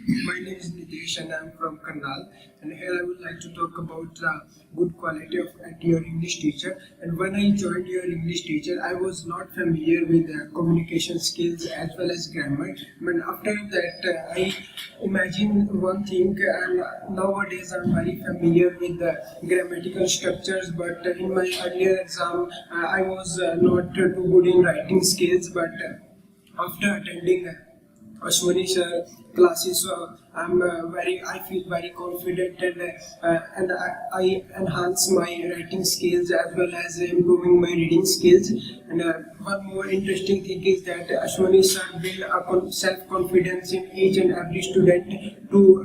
My name is Nitish and I am from Karnal, and here I would like to talk about the good quality of your English teacher. And when I joined your English teacher, I was not familiar with communication skills as well as grammar. But after that, I imagine one thing, and nowadays I'm very familiar with the grammatical structures. But in my earlier exam, I was not too good in writing skills, but after attending Ashwani sir classes, I feel very confident and I enhance my writing skills as well as improving my reading skills. And one more interesting thing is that Ashwani sir build a self confidence in each and every student to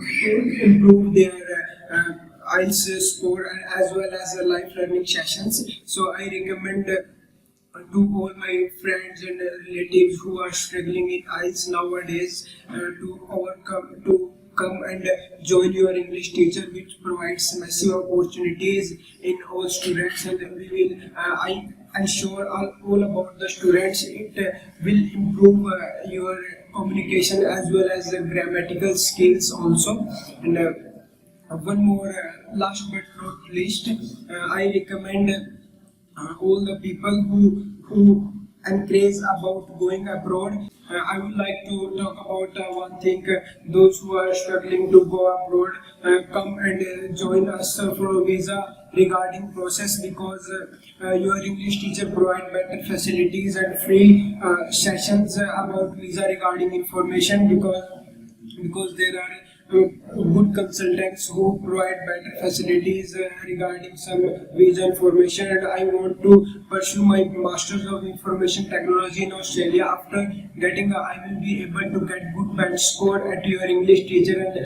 improve their IELTS score and as well as life learning sessions. So I recommend to all my friends and relatives who are struggling in IELTS nowadays to come and join your English teacher, which provides massive opportunities in all students, and we will I'm sure all about the students. It will improve your communication as well as the grammatical skills also. And one more, last but not least, I recommend all the people who encourage about going abroad. I would like to talk about one thing. Those who are struggling to go abroad, come and join us for a visa regarding process, because your English teacher provide better facilities and free sessions about visa regarding information, because there are good consultants who provide better facilities regarding some visa information. And I want to pursue my Masters of Information Technology in Australia. After getting I will be able to get good band score at your English teacher, and